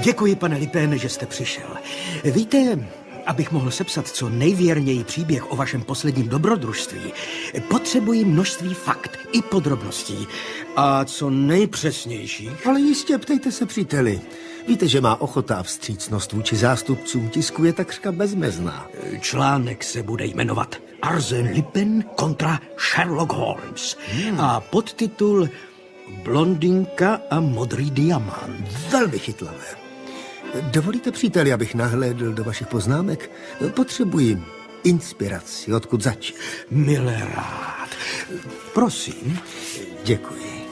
Děkuji, pane Lipéne, že jste přišel. Víte, abych mohl sepsat co nejvěrněji příběh o vašem posledním dobrodružství, potřebuji množství fakt i podrobností a co nejpřesnějších. Ale jistě, ptejte se, příteli. Víte, že má ochota a vstřícnost vůči zástupcům tisku je takřka bezmezná. Článek se bude jmenovat Arsène Lupin kontra Sherlock Holmes a podtitul Blondinka a modrý diamant. Velmi chytlavé. Dovolíte, příteli, abych nahlédl do vašich poznámek? Potřebuji inspiraci, odkud začít. Milé rád. Prosím. Děkuji.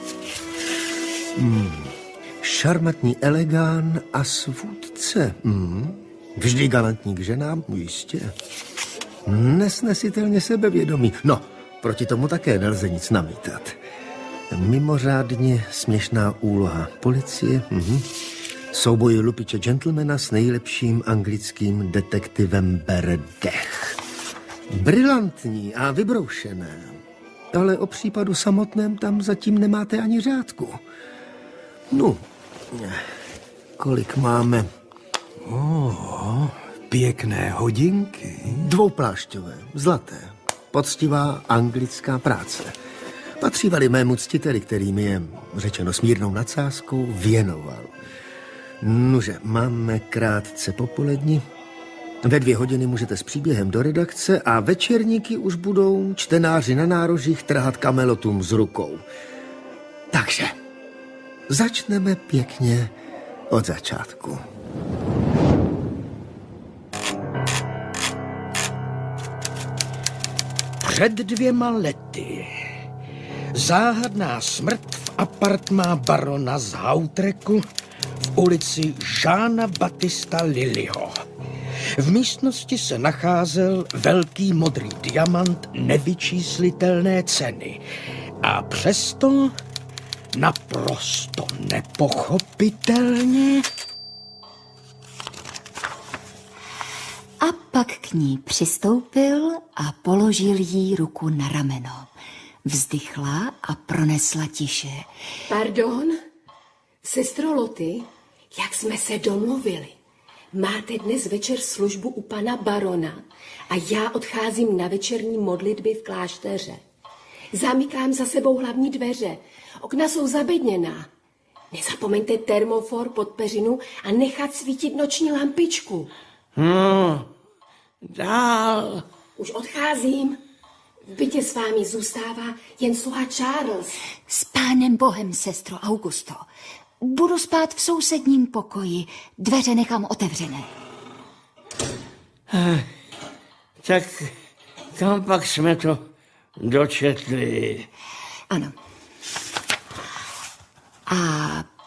Šarmantní elegán a svůdce. Vždy galantní k ženám, jistě. Nesnesitelně sebevědomý. No, proti tomu také nelze nic namítat. Mimořádně směšná úloha policie. Souboj lupiče gentlemana s nejlepším anglickým detektivem Beredech. Brilantní a vybroušené. Ale o případu samotném tam zatím nemáte ani řádku. No, kolik máme? Pěkné hodinky. Dvouplášťové, zlaté. Poctivá anglická práce. Patřívali mému ctiteli, který mi je, řečeno s mírnou nadsázkou, věnoval. Nuže, máme krátce popolední. Ve 2 hodiny můžete s příběhem do redakce a večerníky už budou čtenáři na nárožích trhat kamelotům z rukou. Takže začneme pěkně od začátku. Před 2 lety záhadná smrt v apartmá barona z Hautreku v ulici Jeana Baptista Lillyho. V místnosti se nacházel velký modrý diamant nevyčíslitelné ceny. A přesto naprosto nepochopitelně... A pak k ní přistoupil a položil jí ruku na rameno. Vzdychla a pronesla tiše. Pardon, sestro Loty, jak jsme se domluvili? Máte dnes večer službu u pana barona a já odcházím na večerní modlitby v klášteře. Zamykám za sebou hlavní dveře, okna jsou zabedněná. Nezapomeňte termofor pod peřinu a nechat svítit noční lampičku. Dál. Už odcházím. V bytě s vámi zůstává jen sluha Charles. S pánem Bohem, sestro Augusto. Budu spát v sousedním pokoji. Dveře nechám otevřené. Tak kam pak jsme to dočetli? Ano. A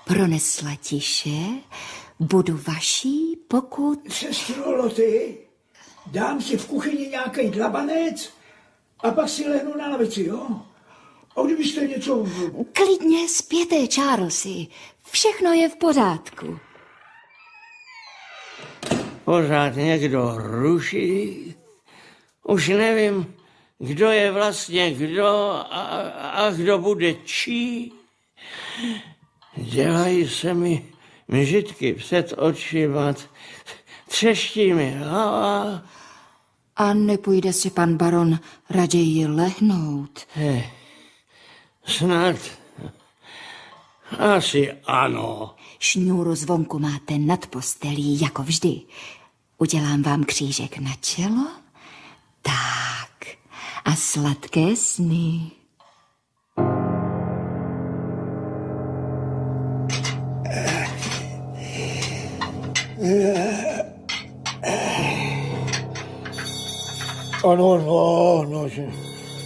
pronesla tiše, budu vaší, pokud... Sestro Loty, dám si v kuchyni nějaký dlabanec a pak si lehnu na lavici, jo? A kdybyste něco... Klidně spěte, Charlesy. Všechno je v pořádku. Pořád někdo ruší. Už nevím, kdo je vlastně kdo a kdo bude čí. Dělají se mi mžitky před očima, třeští mi hlava. A nepůjde si pan baron raději lehnout? Snad. Asi ano. Šňůru zvonku máte nad postelí, jako vždy. Udělám vám křížek na čelo. Tak. A sladké sny.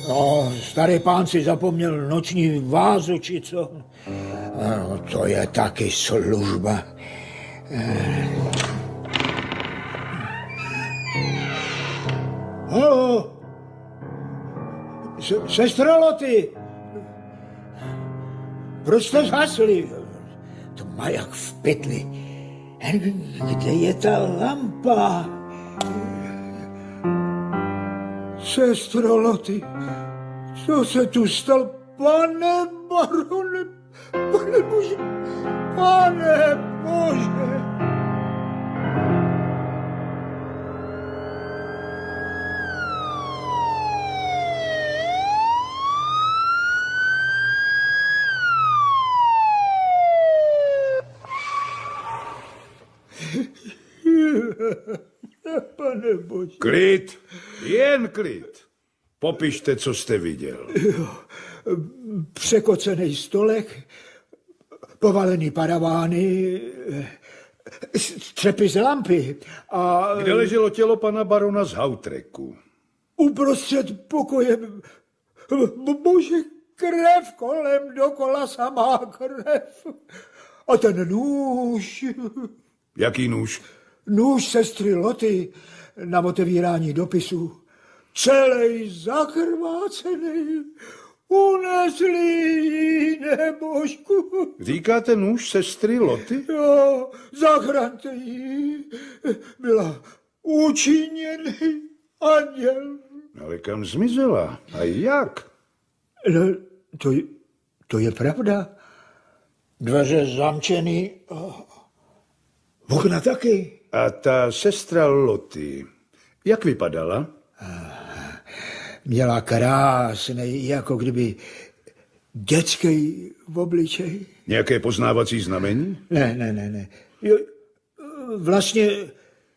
No, starý pán si zapomněl noční vázu, či co? Ano, to je taky služba. Haló? Sestro Loty? Proč jste zhasli? To má jak v pytli. Kde je ta lampa? Sestro Loty, co se tu stalo? Pane barone, Pane Bože! Pane Bože! Pane Bože. Klid, jen klid. Popište, co jste viděl. Překocený stolek, povalený paravány, střepy z lampy a... Kde leželo tělo pana barona z Hautreku? Uprostřed pokoje, bože, krev kolem dokola, samá krev. A ten nůž... Jaký nůž? Nůž sestry Loty na otevírání dopisu. Celej zakrvácený, unesli ji, nebožku. Říkáte nůž sestry Loty? Jo, zachraňte ji. Byla učiněný anděl. Ale kam zmizela? A jak? No, to je pravda. Dveře zamčený, okna taky. A ta sestra Loty, jak vypadala? Měla krásný, jako kdyby dětský obličej. Nějaké poznávací znamení? Ne. Jo, vlastně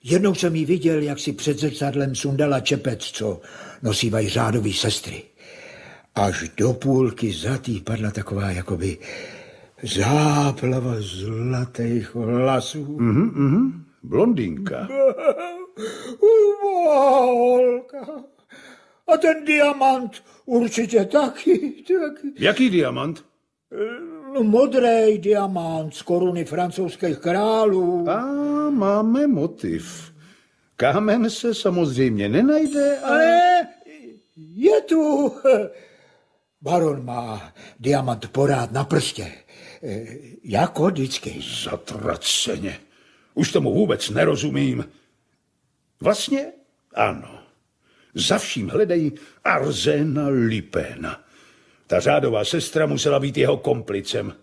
jednou jsem jí viděl, jak si před zrcadlem sundala čepec, co nosívají řádový sestry. Až do půlky zatý padla taková jakoby záplava zlatých vlasů. Blondýnka. Volka. A ten diamant určitě taky. Jaký diamant? No, modrý diamant z koruny francouzských králů. A máme motiv. Kámen se samozřejmě nenajde, Ale je tu. Baron má diamant porád na prstě. Jako vždycky. Zatraceně. Už tomu vůbec nerozumím. Vlastně ano. Za vším hledají Arsèna Lupina. Ta řádová sestra musela být jeho komplicem.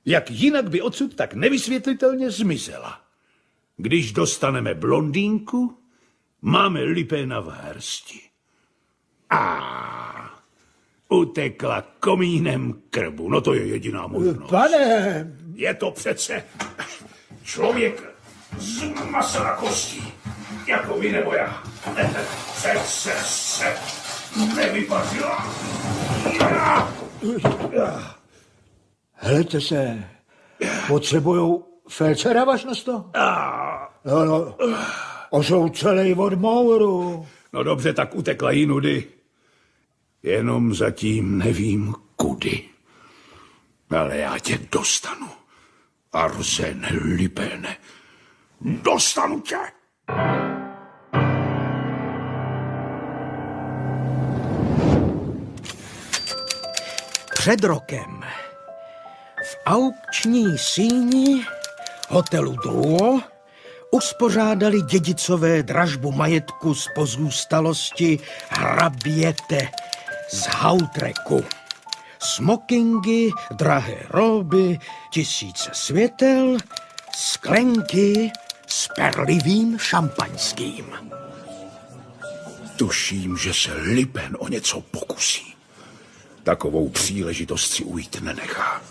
Jak jinak by odsud tak nevysvětlitelně zmizela. Když dostaneme blondýnku, máme Lupina v hrsti. A utekla komínem krbu. No to je jediná možnost. Pane! Je to přece člověk z masa a kostí, jako vy nebo já. Přece se nevypařila. Helejte se, potřebujou felčera, vašnosto? No, jsou celý od mouru. No dobře, tak utekla jinudy. Jenom zatím nevím kudy. Ale já tě dostanu. Arsène Lupine. Dostanu tě! Před rokem v aukční síni hotelu Drouot uspořádali dědicové dražbu majetku z pozůstalosti hraběte z Hautreku. Smokingy, drahé roby, tisíce světel, sklenky s perlivým šampaňským. Tuším, že se Lupin o něco pokusí. Takovou příležitost si ujít nenechá.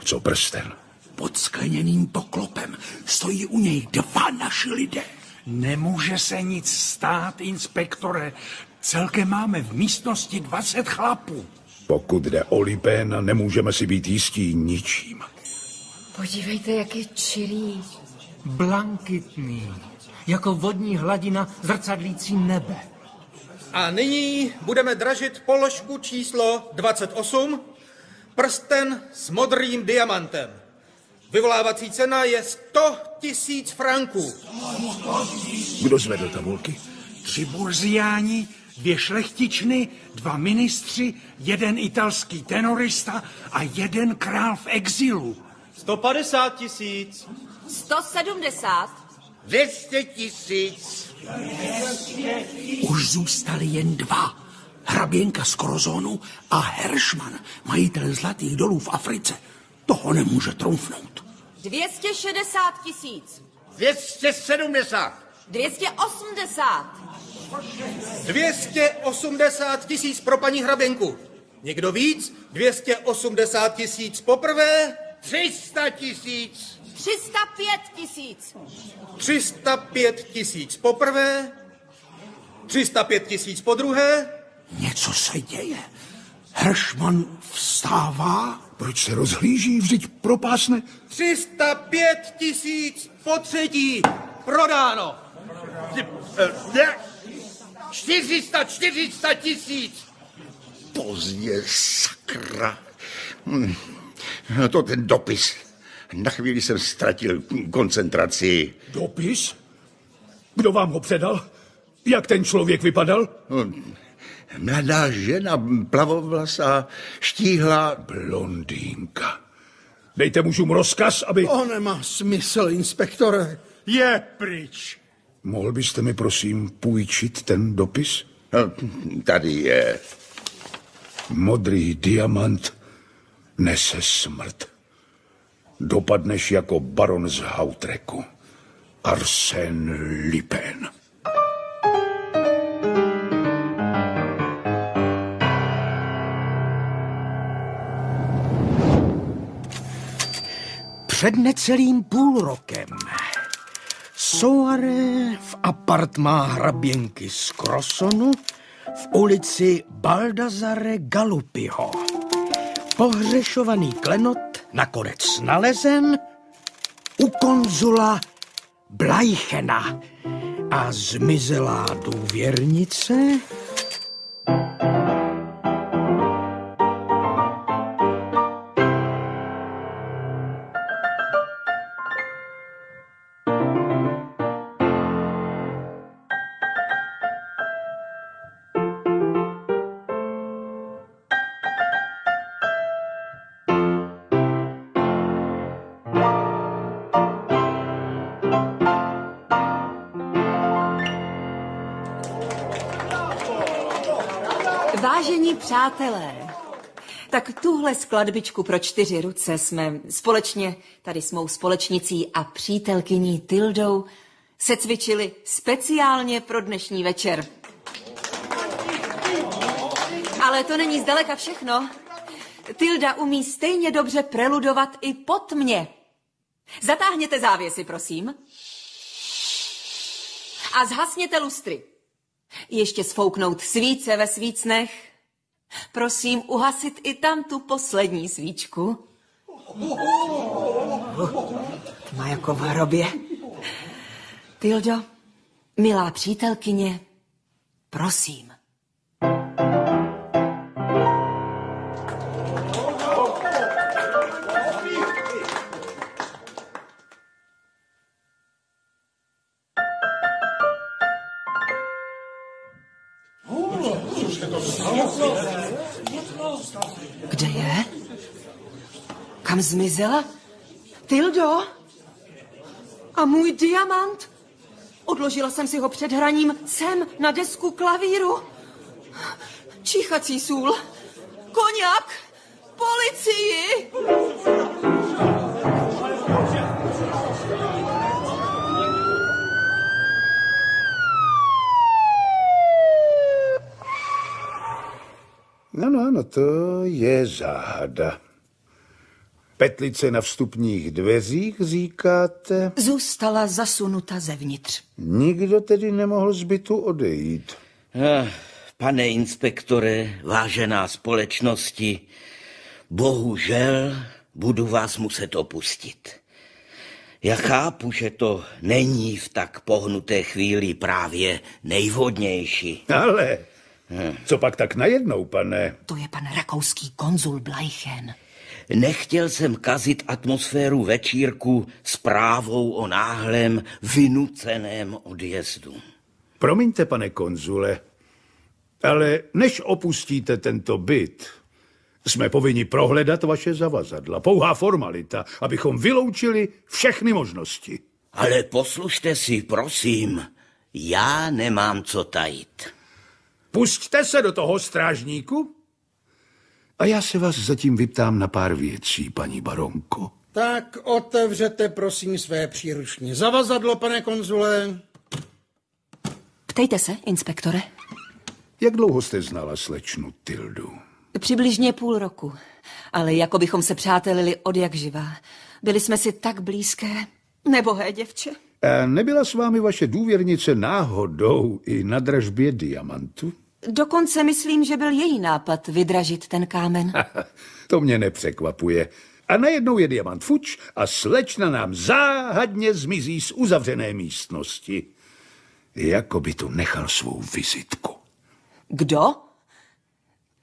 Co prsten? Pod skleněným poklopem stojí u něj 2 naši lidé. Nemůže se nic stát, inspektore. Celkem máme v místnosti 20 chlapů. Pokud jde o Lupina, nemůžeme si být jistí ničím. Podívejte, jak je čirý. Blankitný, jako vodní hladina zrcadlící nebe. A nyní budeme dražit položku číslo 28, prsten s modrým diamantem. Vyvolávací cena je 100 000 franků. Kdo zvedl tabulky? 3 burziáni, 2 šlechtičny, 2 ministři, 1 italský tenorista a 1 král v exilu. 150 000. 170. 200 000. Už zůstali jen 2. hraběnka z Krozonu a Heršman, majitel zlatých dolů v Africe. Toho nemůže trumfnout. 260 000. 270. 280. 280 000 pro paní hraběnku. Někdo víc? 280 000 poprvé. 300 000. 305 000. 305 000 poprvé. 305 000 podruhé. Něco se děje. Heršman vstává. Proč se rozhlíží? Vždyť propásne. 305 000 po třetí. Prodáno. 400 000. Pozdě, sakra. To ten dopis. Na chvíli jsem ztratil koncentraci. Dopis? Kdo vám ho předal? Jak ten člověk vypadal? Mladá žena, plavovlasá, štíhlá. Blondýnka. Dejte mužům rozkaz, aby... To nemá smysl, inspektore. Je pryč. Mohl byste mi, prosím, půjčit ten dopis? Tady je. Modrý diamant nese smrt. Dopadneš jako baron z Hautreku. Arsène Lupin. Před necelým půl rokem soirée v apartmá hraběnky z Krosonu v ulici Baldassare Galuppiho. Pohřešovaný klenot nakonec nalezen u konzula Blaichena a zmizelá důvěrnice Vážení přátelé, tak tuhle skladbičku pro 4 ruce jsme společně tady s mou společnicí a přítelkyní Tildou secvičili speciálně pro dnešní večer. Ale to není zdaleka všechno. Tilda umí stejně dobře preludovat i po tmě. Zatáhněte závěsy, prosím. A zhasněte lustry. Ještě sfouknout svíce ve svícnech. Prosím, uhasit i tam tu poslední svíčku. Má jako v hrobě. Tildo, milá přítelkyně, prosím. Kde je? Kam zmizela? Tildo? A můj diamant? Odložila jsem si ho před hraním sem na desku klavíru. Číchací sůl. Koněk. Policii. Ano, to je záhada. Petlice na vstupních dveřích, říkáte? Zůstala zasunuta zevnitř. Nikdo tedy nemohl z bytu odejít. Pane inspektore, vážená společnosti, bohužel budu vás muset opustit. Já chápu, že to není v tak pohnuté chvíli právě nejvhodnější. Ale co pak tak najednou, pane? To je pan rakouský konzul Blaichen. Nechtěl jsem kazit atmosféru večírku zprávou o náhlém vynuceném odjezdu. Promiňte, pane konzule, ale než opustíte tento byt, jsme povinni prohledat vaše zavazadla. Pouhá formalita, abychom vyloučili všechny možnosti. Ale poslušte si, prosím, já nemám co tajit. Pusťte se do toho, strážníku. A já se vás zatím vyptám na pár věcí, paní baronko. Tak otevřete prosím své příruční zavazadlo, pane konzule. Ptejte se, inspektore. Jak dlouho jste znala slečnu Tildu? Přibližně půl roku, ale jako bychom se přátelili od jak živá. Byli jsme si tak blízké, nebohé děvče. A nebyla s vámi vaše důvěrnice náhodou i na dražbě diamantu? Dokonce myslím, že byl její nápad vydražit ten kámen. To mě nepřekvapuje. A najednou je diamant fuč a slečna nám záhadně zmizí z uzavřené místnosti. Jako by tu nechal svou vizitku. Kdo?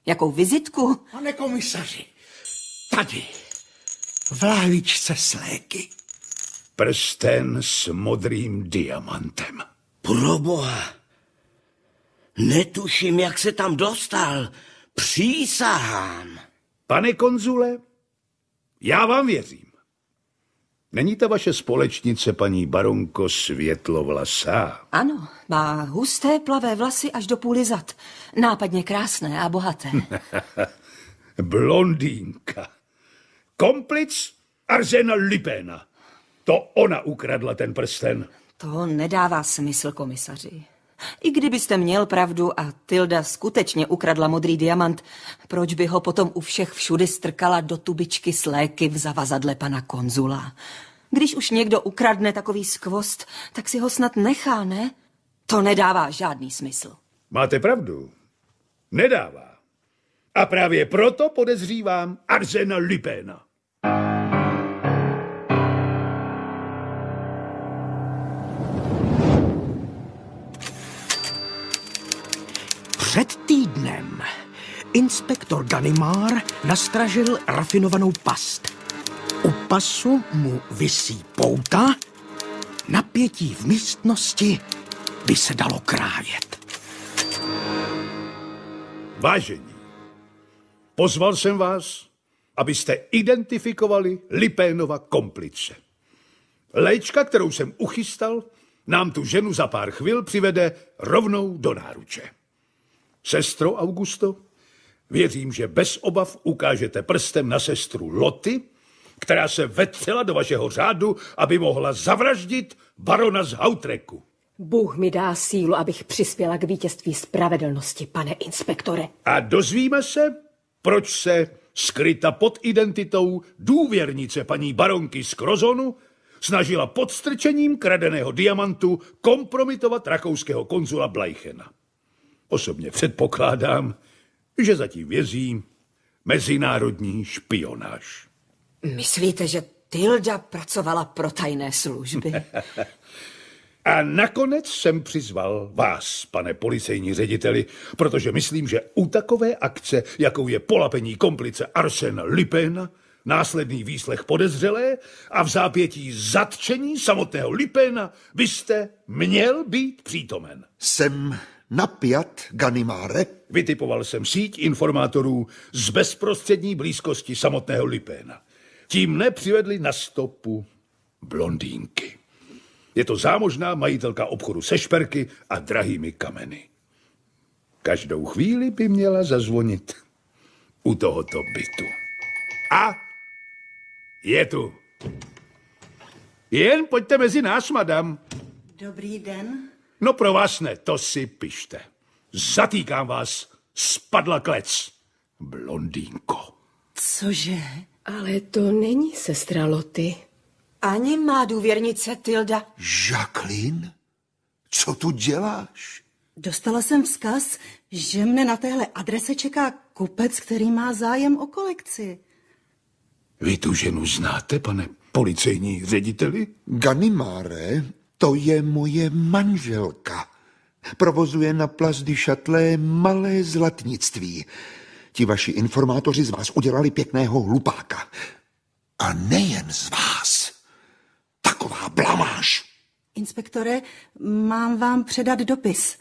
Jakou vizitku? Pane komisaři, tady, v láhvičce s léky. Prsten s modrým diamantem. Proboha, netuším, jak se tam dostal. Přísahám. Pane konzule, já vám věřím. Není ta vaše společnice, paní baronko, světlovlasá? Ano, má husté plavé vlasy až do půly zad. Nápadně krásné a bohaté. Blondýnka. Komplic Arsèna Lupéna. To ona ukradla ten prsten. To nedává smysl, komisaři. I kdybyste měl pravdu a Tilda skutečně ukradla modrý diamant, proč by ho potom u všech všudy strkala do tubičky s léky v zavazadle pana konzula? Když už někdo ukradne takový skvost, tak si ho snad nechá, ne? To nedává žádný smysl. Máte pravdu. Nedává. A právě proto podezřívám Arsèna Lupéna. Před týdnem inspektor Ganimard nastražil rafinovanou past. U pasu mu visí pouta, napětí v místnosti by se dalo krájet. Vážení, pozval jsem vás, abyste identifikovali Lupénova komplice. Léčka, kterou jsem uchystal, nám tu ženu za pár chvil přivede rovnou do náruče. Sestro Augusto, věřím, že bez obav ukážete prstem na sestru Loty, která se vetřela do vašeho řádu, aby mohla zavraždit barona z Hautreku. Bůh mi dá sílu, abych přispěla k vítězství spravedlnosti, pane inspektore. A dozvíme se, proč se, skryta pod identitou důvěrnice paní baronky z Krozonu, snažila pod strčením kradeného diamantu kompromitovat rakouského konzula Blaichena. Osobně předpokládám, že zatím vězí mezinárodní špionáž. Myslíte, že Tilda pracovala pro tajné služby? A nakonec jsem přizval vás, pane policejní řediteli, protože myslím, že u takové akce, jakou je polapení komplice Arsèna Lupéna, následný výslech podezřelé a v zápětí zatčení samotného Lupéna byste měl být přítomen. Jsem napjat, Ganimare. Vytipoval jsem síť informátorů z bezprostřední blízkosti samotného Lupéna. Tím nepřivedli na stopu blondýnky. Je to zámožná majitelka obchodu se šperky a drahými kameny. Každou chvíli by měla zazvonit u tohoto bytu. A je tu. Jen pojďte mezi nás, madam. Dobrý den. No pro vás ne, to si pište. Zatýkám vás, spadla klec, blondýnko. Cože? Ale to není sestra Loty. Ani má důvěrnice Tilda. Jacqueline? Co tu děláš? Dostala jsem vzkaz, že mne na téhle adrese čeká kupec, který má zájem o kolekci. Vy tu ženu znáte, pane policejní řediteli? Ganimare, to je moje manželka. Provozuje na Place du Châtelet malé zlatnictví. Ti vaši informátoři z vás udělali pěkného hlupáka. A nejen z vás. Taková blamáž. Inspektore, mám vám předat dopis.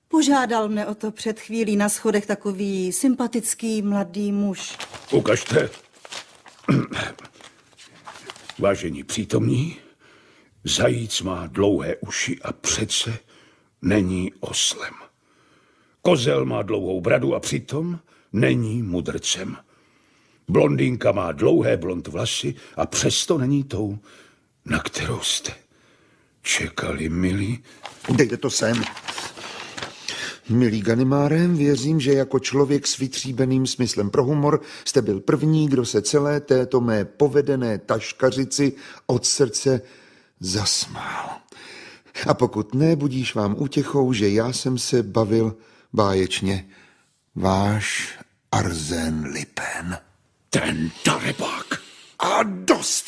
Požádal mne o to před chvílí na schodech takový sympatický mladý muž. Ukažte. Vážení přítomní, zajíc má dlouhé uši a přece není oslem. Kozel má dlouhou bradu a přitom není mudrcem. Blondýnka má dlouhé blond vlasy a přesto není tou, na kterou jste čekali, milí. Dejte to sem. Milý Ganimare, věřím, že jako člověk s vytříbeným smyslem pro humor jste byl první, kdo se celé této mé povedené taškařici od srdce zasmál. A pokud ne, budíš vám útěchou, že já jsem se bavil báječně. Váš Arsène Lupin. Ten darebák. A dost!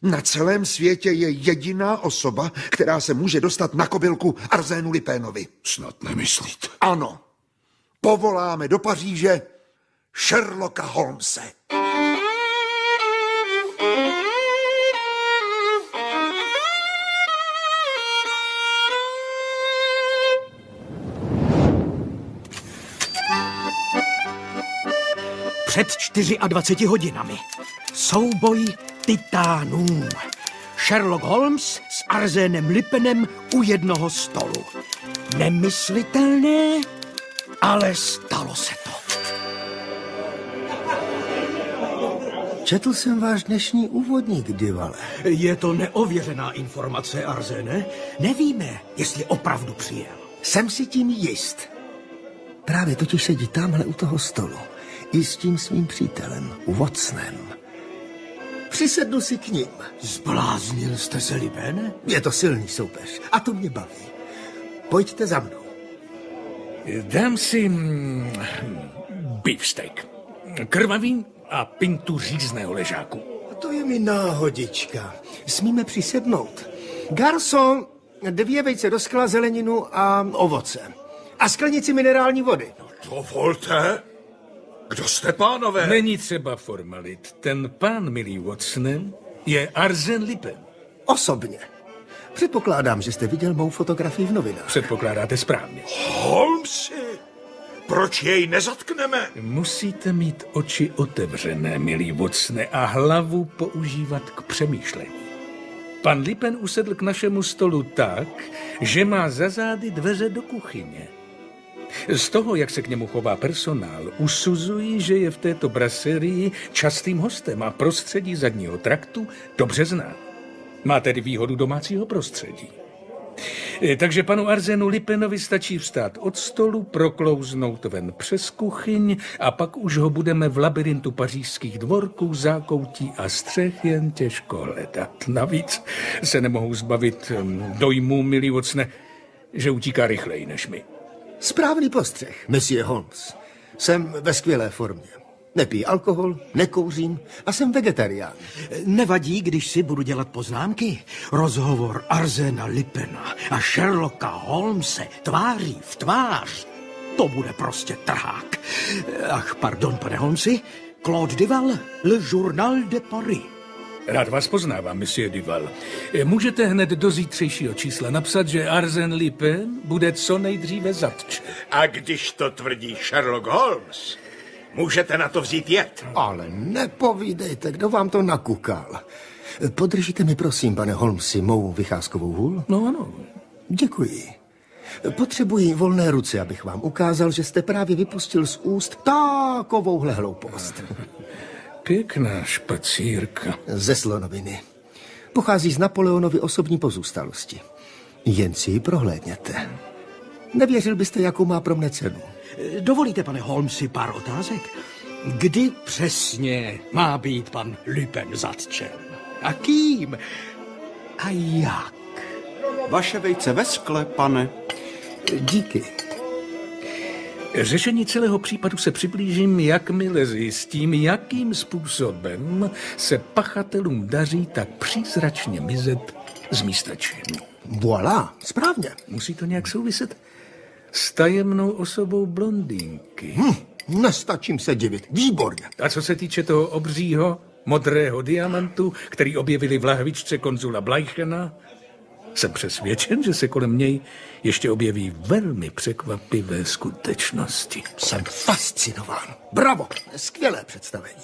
Na celém světě je jediná osoba, která se může dostat na kobylku Arsénu Lupinovi. Snad nemyslíte. Ano. Povoláme do Paříže Sherlocka Holmese. Před 24 hodinami. Souboj titánů. Sherlock Holmes s Arsénem Lupinem u jednoho stolu. Nemyslitelné, ale stalo se to. Četl jsem váš dnešní úvodník, Divale. Je to neověřená informace, Arsene. Nevíme, jestli opravdu přijel. Jsem si tím jist. Právě totiž sedí tamhle u toho stolu. I s tím svým přítelem, Watsonem. Přisednu si k ním. Zbláznil jste se, Lupine? Je to silný soupeř a to mě baví. Pojďte za mnou. Dám si beefsteak. Krvavý a pintu řízného ležáku. To je mi náhodička. Smíme přisednout. Garçon, 2 vejce do skla, zeleninu a ovoce. A sklenici minerální vody. Dovolte. Kdo jste, pánové? Není třeba formalit. Ten pán, milý Watsone, je Arsène Lupin. Osobně. Předpokládám, že jste viděl mou fotografii v novinách. Předpokládáte správně. Holmesi, proč jej nezatkneme? Musíte mít oči otevřené, milý Watsone, a hlavu používat k přemýšlení. Pan Lupin usedl k našemu stolu tak, že má za zády dveře do kuchyně. Z toho, jak se k němu chová personál, usuzuji, že je v této brasserii častým hostem a prostředí zadního traktu dobře zná. Má tedy výhodu domácího prostředí. Takže panu Arsénu Lupinovi stačí vstát od stolu, proklouznout ven přes kuchyň a pak už ho budeme v labirintu pařížských dvorků, zákoutí a střech jen těžko hledat. Navíc se nemohou zbavit dojmu, milý Watsone, že utíká rychleji než my. Správný postřeh, Monsieur Holmes. Jsem ve skvělé formě. Nepiju alkohol, nekouřím a jsem vegetarián. Nevadí, když si budu dělat poznámky. Rozhovor Arséna Lupina a Sherlocka Holmese tváří v tvář. To bude prostě trhák. Ach, pardon, pane Holmesi. Claude Duval, Le Journal de Paris. Rád vás poznávám, monsieur Duval. Můžete hned do zítřejšího čísla napsat, že Arsène Lupin bude co nejdříve zatčen. A když to tvrdí Sherlock Holmes, můžete na to vzít jed. Ale nepovídejte, kdo vám to nakukal. Podržíte mi, prosím, pane Holmesi, mou vycházkovou hůl? No ano. Děkuji. Potřebuji volné ruce, abych vám ukázal, že jste právě vypustil z úst takovouhle hloupost. Pěkná špacírka. Ze slonoviny. Pochází z Napoleonovy osobní pozůstalosti. Jen si ji prohlédněte. Nevěřil byste, jakou má pro mne cenu. Dovolíte, pane Holmesi, pár otázek? Kdy přesně má být pan Lupin zatčen? A kým? A jak? Vaše vejce ve skle, pane. Díky. Řešení celého případu se přiblížím, jakmile zjistím, jakým způsobem se pachatelům daří tak přízračně mizet z místa činu. Voilà, správně. Musí to nějak souviset s tajemnou osobou blondýnky. Nestačím se divit. Výborně. A co se týče toho obřího, modrého diamantu, který objevili v lahvičce konzula Bleichena, jsem přesvědčen, že se kolem něj ještě objeví velmi překvapivé skutečnosti. Jsem fascinován. Bravo, skvělé představení.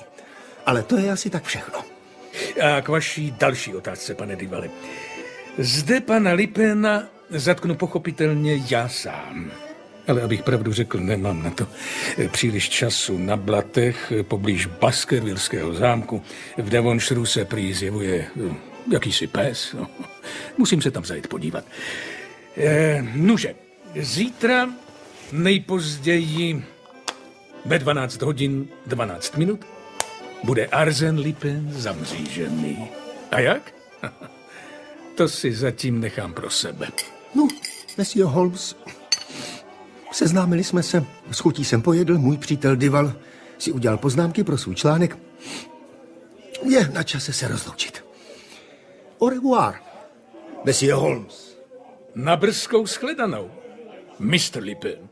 Ale to je asi tak všechno. A k vaší další otázce, pane Divale. Zde pana Lupina zatknu pochopitelně já sám. Ale abych pravdu řekl, nemám na to příliš času. Na Blatech, poblíž Baskervillského zámku, v Devonshireu se prý zjevuje jakýsi pes. No. Musím se tam zajít podívat. Nuže, zítra nejpozději ve 12 hodin 12 minut bude Arsène Lupin zamřížený. A jak? To si zatím nechám pro sebe. No, Monsieur Holmes, seznámili jsme se, s chutí jsem pojedl, můj přítel Dival si udělal poznámky pro svůj článek. Je na čase se rozloučit. Au revoir, Monsieur Holmes. Na brzkou shledanou, Mr. Lupin.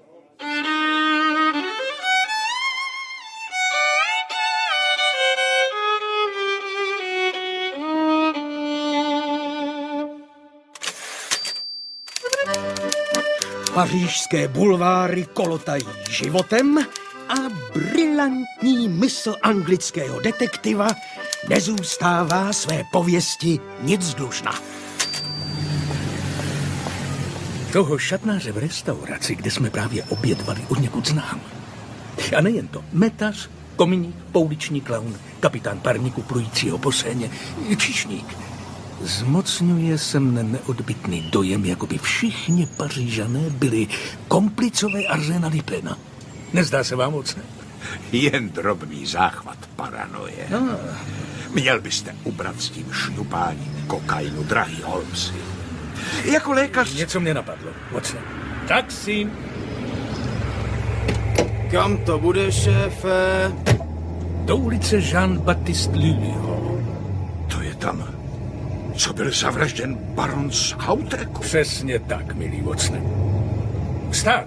Pařížské bulváry kolotají životem a brilantní mysl anglického detektiva nezůstává své pověsti nic dlužna. Toho šatnáře v restauraci, kde jsme právě obědvali, od někud znám. A nejen to, metař, kominík, pouliční klaun, kapitán parníku plujícího po Séně, číšník. Zmocňuje se mne neodbytný dojem, jako by všichni Pařížané byli komplicové Arsèna Lupina. Nezdá se vám moc, ne? Jen drobný záchvat paranoje. No. Měl byste ubrat s tím šňupáním kokainu, drahý Holmesy. Jako lékař... Něco mě napadlo, Watson. Taxi! Kam to bude, šéfe? Do ulice Jean-Baptiste Lullyho. To je tam, co byl zavražděn baron z Hautreku. Přesně tak, milý Watsone. Stát!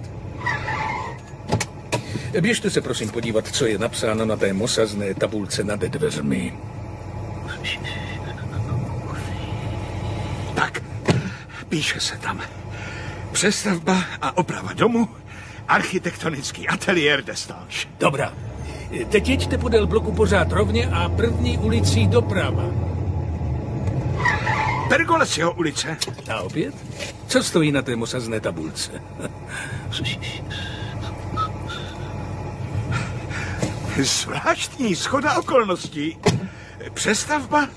Běžte se prosím podívat, co je napsáno na té mosazné tabulce nad dveřmi. Tak, píše se tam. Přestavba a oprava domu, architektonický ateliér Destange. Dobrá. Teď jeďte podél bloku pořád rovně a první ulicí doprava. Pergolesiho ulice. A opět? Co stojí na té mosazné tabulce? Zvláštní shoda okolností. Přestavba,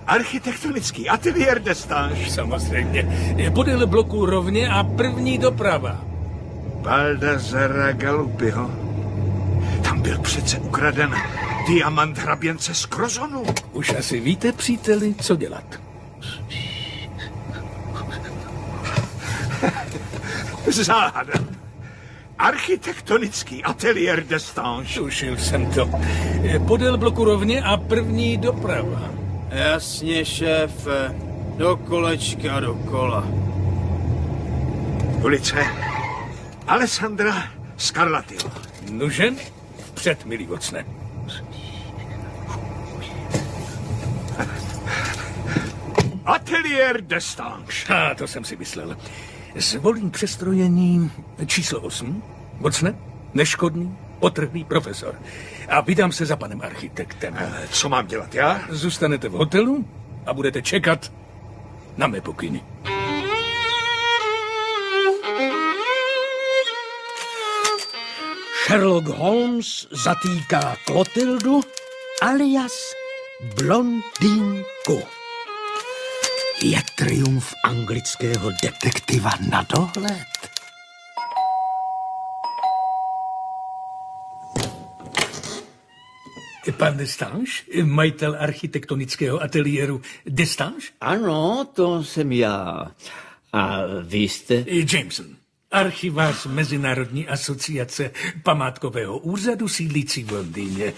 architektonický ateliér Destange. Samozřejmě. Podél bloku rovně a první doprava. Baldassara Galuppiho. Tam byl přece ukraden diamant hraběnce z Crozonu. Už asi víte, příteli, co dělat. Záhada. Architektonický ateliér Destange. Tušil jsem to. Podél bloku rovně a první doprava. Jasně, šéfe. Do kolečka dokola. Ulice Alessandra Scarlattiho. Nužen? Vpřed, milý Watsone. Ateliér Destange. To jsem si myslel. Zvolím přestrojení číslo 8. Watsone? Neškodný, potrhlý profesor. A vydám se za panem architektem. Co mám dělat já? Zůstanete v hotelu a budete čekat na mé pokyny. Sherlock Holmes zatýká Klotildu alias blondýnku. Je triumf anglického detektiva na dohled. Pan Destange, majitel architektonického ateliéru Destange? Ano, to jsem já. A vy jste? Jameson, archivář Mezinárodní asociace památkového úřadu sídlící v Londýně.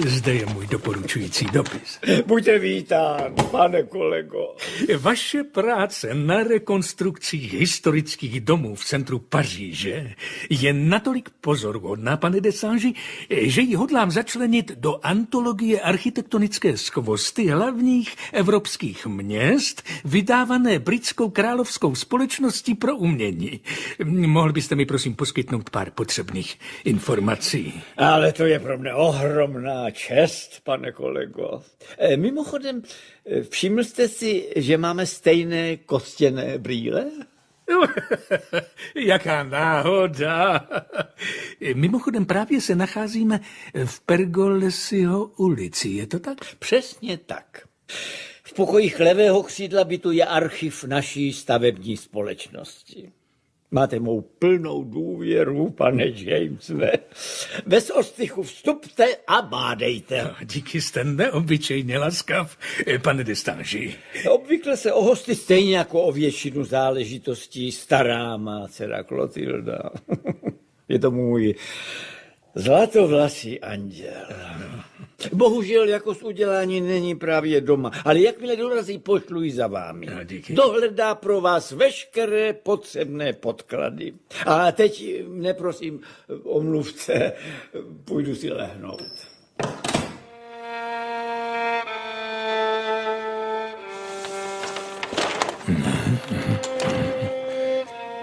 Zde je můj doporučující dopis. Buďte vítán, pane kolego. Vaše práce na rekonstrukcích historických domů v centru Paříže je natolik pozoruhodná, pane Destange, že ji hodlám začlenit do antologie architektonické skvosty hlavních evropských měst, vydávané britskou královskou společností pro umění. Mohl byste mi prosím poskytnout pár potřebných informací? Ale to je pro mne ohromná čest, pane kolego. Mimochodem, všiml jste si, že máme stejné kostěné brýle? Jaká náhoda. Mimochodem právě se nacházíme v Pergolesiho ulici, je to tak? Přesně tak. V pokojích levého křídla bytuje archiv naší stavební společnosti. Máte mou plnou důvěru, pane Jamese. Bez ostychu vstupte a bádejte. No, díky, jste neobyčejně laskav, pane Destanži. Obvykle se o hosty stejně jako o většinu záležitostí stará má dcera Klotilda. Je to můj zlatovlasý anděl. Bohužel jako z udělání není právě doma, ale jakmile dorazí, pošlu ji za vámi. No, Dohledá pro vás veškeré potřebné podklady. A teď mne prosím omluvte, půjdu si lehnout.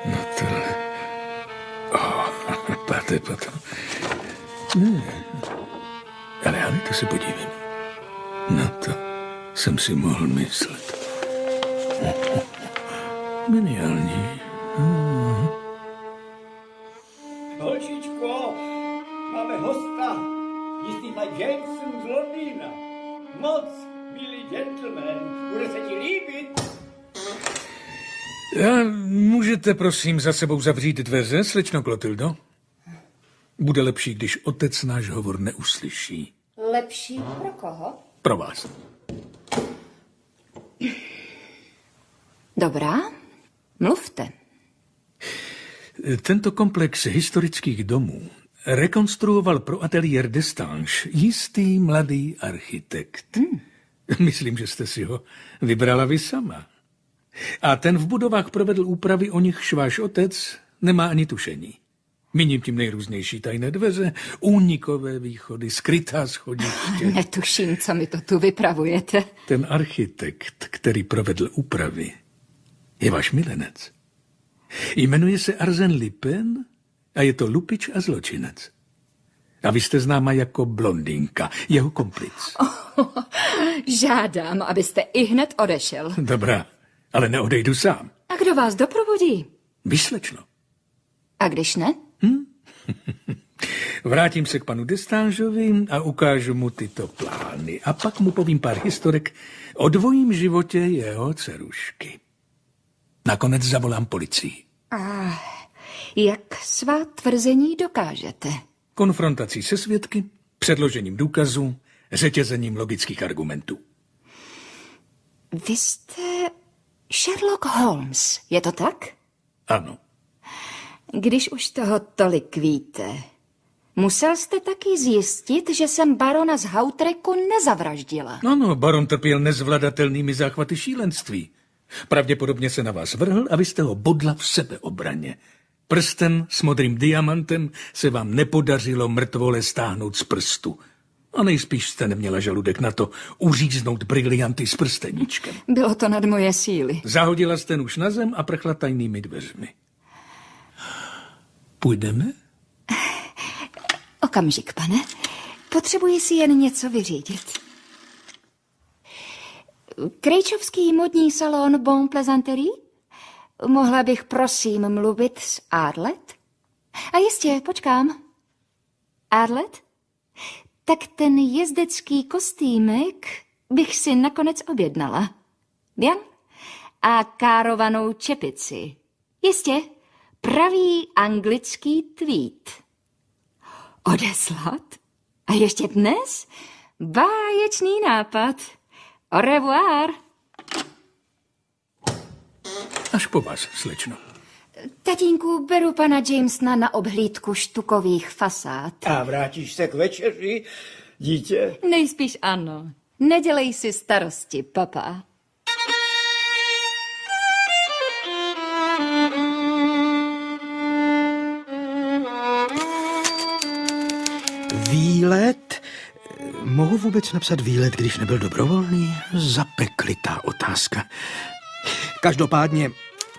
No tohle. Páte potom. Ale to se podívím. Na to jsem si mohl myslet. Geniální. Holčičko, máme hosta. Jistý pan Jameson z Londýna. Moc, milý gentleman, bude se ti líbit. Můžete prosím za sebou zavřít dveře, slečno Klotildo? Bude lepší, když otec náš hovor neuslyší. Lepší pro koho? Pro vás. Dobrá, mluvte. Tento komplex historických domů rekonstruoval pro ateliér Destange jistý mladý architekt. Myslím, že jste si ho vybrala vy sama. A ten v budovách provedl úpravy, o nichž váš otec nemá ani tušení. Míním tím nejrůznější tajné dveře, únikové východy, skrytá schodiště. Netuším, co mi to tu vypravujete. Ten architekt, který provedl úpravy, je váš milenec. Jmenuje se Arsène Lupin a je to lupič a zločinec. A vy jste známa jako blondýnka, jeho komplic. Žádám, abyste ihned odešel. Dobrá, ale neodejdu sám. A kdo vás doprovodí? Vy, slečno. A když ne? Vrátím se k panu Destangeovi a ukážu mu tyto plány. A pak mu povím pár historek o dvojím životě jeho dcerušky. Nakonec zavolám policii. A jak svá tvrzení dokážete? Konfrontací se svědky, předložením důkazů, řetězením logických argumentů. Vy jste Sherlock Holmes, je to tak? Ano. Když už toho tolik víte, musel jste taky zjistit, že jsem barona z Hautreku nezavraždila. Ano, baron trpěl nezvladatelnými záchvaty šílenství. Pravděpodobně se na vás vrhl a vy jste ho bodla v sebeobraně. Prsten s modrým diamantem se vám nepodařilo mrtvole stáhnout z prstu. A nejspíš jste neměla žaludek na to uříznout brilianty s prsteníčkem. Bylo to nad moje síly. Zahodila jste nůž na zem a prchla tajnými dveřmi. Půjdeme? Okamžik, pane. Potřebuji si jen něco vyřídit. Krejčovský modní salon Bon Plaisanterie? Mohla bych prosím mluvit s Arlet? A jistě, počkám. Arlet? Tak ten jezdecký kostýmek bych si nakonec objednala. Bien? A károvanou čepici. Jistě, pravý anglický tweed. Odeslat? A ještě dnes? Báječný nápad. Au revoir. Až po vás, slečno. Tatínku, beru pana Jamesona na obhlídku štukových fasád. A vrátíš se k večeři, dítě? Nejspíš ano. Nedělej si starosti, papa. Výlet? Mohu vůbec napsat výlet, když nebyl dobrovolný? Zapeklitá otázka. Každopádně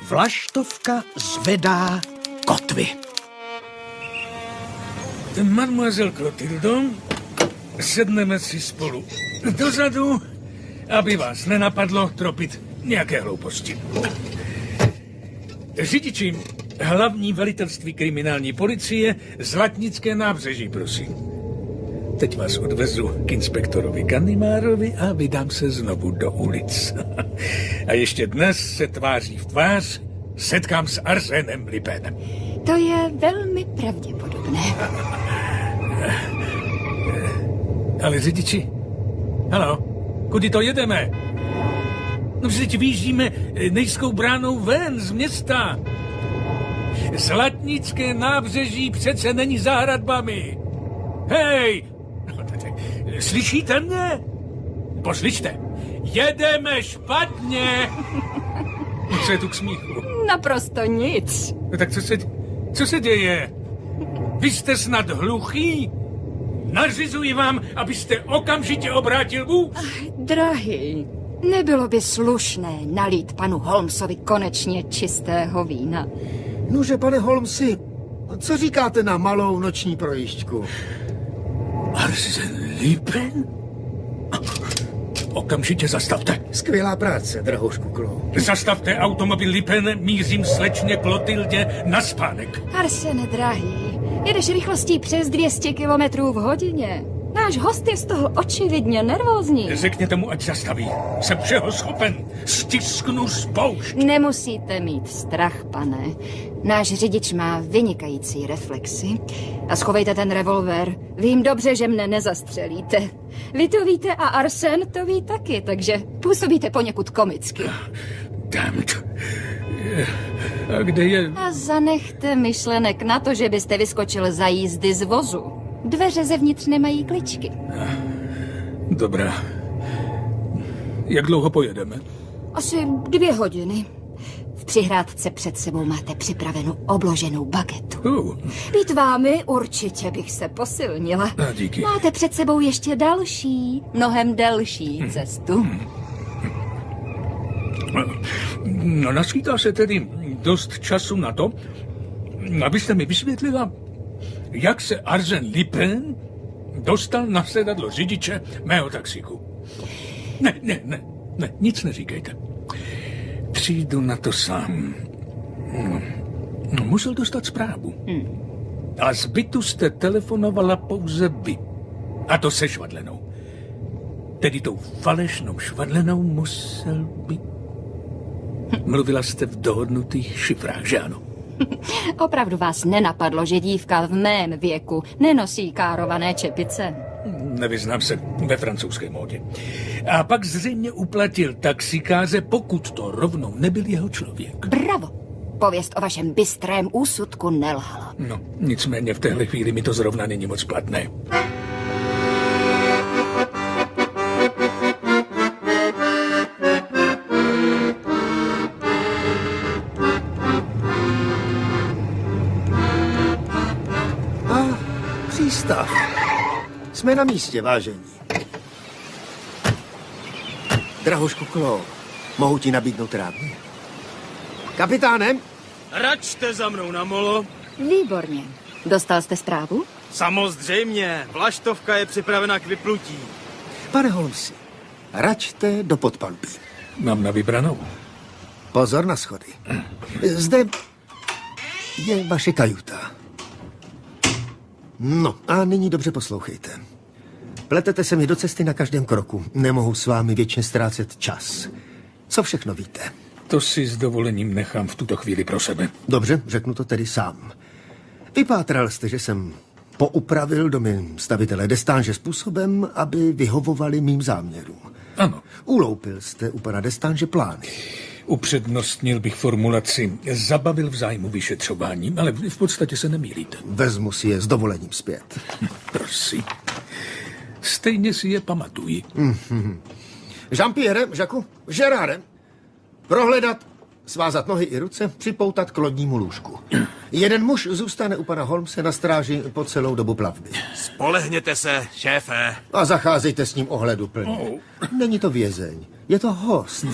vlaštovka zvedá kotvy. Mademoiselle Clotildo, sedneme si spolu dozadu, aby vás nenapadlo tropit nějaké hlouposti. Řidiči, hlavní velitelství kriminální policie, Zlatnické nábřeží, prosím. Teď vás odvezu k inspektorovi Gannimárovi a vydám se znovu do ulic. A ještě dnes se tváří v tvář setkám s Arsénem Lupinem. To je velmi pravděpodobné. Ale řidiči, halo, kudy to jedeme? No vždyť vyjíždíme nejskou bránou ven z města. Zlatnické nábřeží přece není za hradbami. Hej! Slyšíte mě? Poslyšte, jedeme špatně. Co je tu k smíchu? Naprosto nic. No tak co se děje? Vy jste snad hluchý? Nařizuji vám, abyste okamžitě obrátil vůz. Drahý, nebylo by slušné nalít panu Holmesovi konečně čistého vína. Nože, pane Holmesi, co říkáte na malou noční projížďku? Arsen Lupin? Okamžitě zastavte. Skvělá práce, drahoušku Klou. Zastavte automobil Lupin, mířím slečně Klotildě na spánek. Arsene, drahý, jedeš rychlostí přes 200 km v hodině. Náš host je z toho očividně nervózní. Řekněte mu, ať zastaví. Jsem všeho schopen. Stisknu spoušť. Nemusíte mít strach, pane. Náš řidič má vynikající reflexy. A schovejte ten revolver. Vím dobře, že mne nezastřelíte. Vy to víte a Arsen to ví taky, takže působíte poněkud komicky. Damn. A kde je? A zanechte myšlenek na to, že byste vyskočil za jízdy z vozu. Dveře zevnitř nemají kličky. Dobrá. Jak dlouho pojedeme? Asi 2 hodiny. V přihrádce před sebou máte připravenou obloženou bagetu. Být vámi určitě bych se posilnila. Díky. Máte před sebou ještě další, mnohem delší cestu. No, naskýtá se tedy dost času na to, abyste mi vysvětlila, jak se Arsen Lupin dostal na sedadlo řidiče mého taxíku. Ne, nic neříkejte. Přijdu na to sám. No, musel dostat zprávu. A z bytu jste telefonovala pouze vy. A to se švadlenou. Tedy tou falešnou švadlenou musel být. Mluvila jste v dohodnutých šifrách, že ano? Opravdu vás nenapadlo, že dívka v mém věku nenosí kárované čepice? Nevyznám se ve francouzské módě. A pak zřejmě uplatil taxikáře, pokud to rovnou nebyl jeho člověk. Bravo! Pověst o vašem bystrém úsudku nelhala. No, nicméně v téhle chvíli mi to zrovna není moc platné. Přístav. Jsme na místě, vážení. Drahošku Klou, mohu ti nabídnout rádně? Kapitánem? Račte za mnou na molo. Výborně. Dostal jste zprávu? Samozřejmě. Vlaštovka je připravena k vyplutí. Pane Holmesi, račte do podpalby. Mám na vybranou. Pozor na schody. Zde je vaše kajuta. No, a nyní dobře poslouchejte. Pletete se mi do cesty na každém kroku. Nemohu s vámi věčně ztrácet čas. Co všechno víte? To si s dovolením nechám v tuto chvíli pro sebe. Dobře, řeknu to tedy sám. Vypátral jste, že jsem poupravil domy stavitele Destange způsobem, aby vyhovovali mým záměrům. Ano. Uloupil jste u pana Destange plány. Upřednostnil bych formulaci zabavil v zájmu vyšetřování, ale v podstatě se nemýlíte. Vezmu si je s dovolením zpět. Prosím. Stejně si je pamatuji. Jean-Pierre, Jacques, Gerarde, prohledat, svázat nohy i ruce, připoutat k lodnímu lůžku. Jeden muž zůstane u pana Holmese na stráži po celou dobu plavby. Spolehněte se, šéfe. A zacházejte s ním ohleduplně. Není to vězeň, je to host.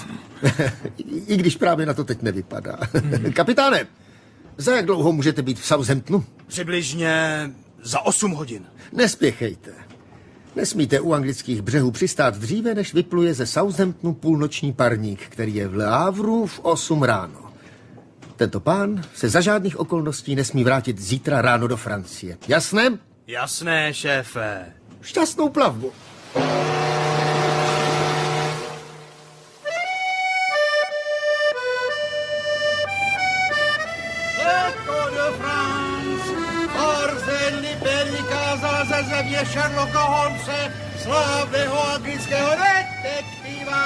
I když právě na to teď nevypadá. Kapitáne, za jak dlouho můžete být v Southamptonu? Přibližně za 8 hodin. Nespěchejte. Nesmíte u anglických břehů přistát dříve, než vypluje ze Southamptonu půlnoční parník, který je v Le Havru v 8 ráno. Tento pán se za žádných okolností nesmí vrátit zítra ráno do Francie. Jasné? Jasné, šéfe. Šťastnou plavbu. Ze země Sherlocka Holmese, slavného anglického detektiva.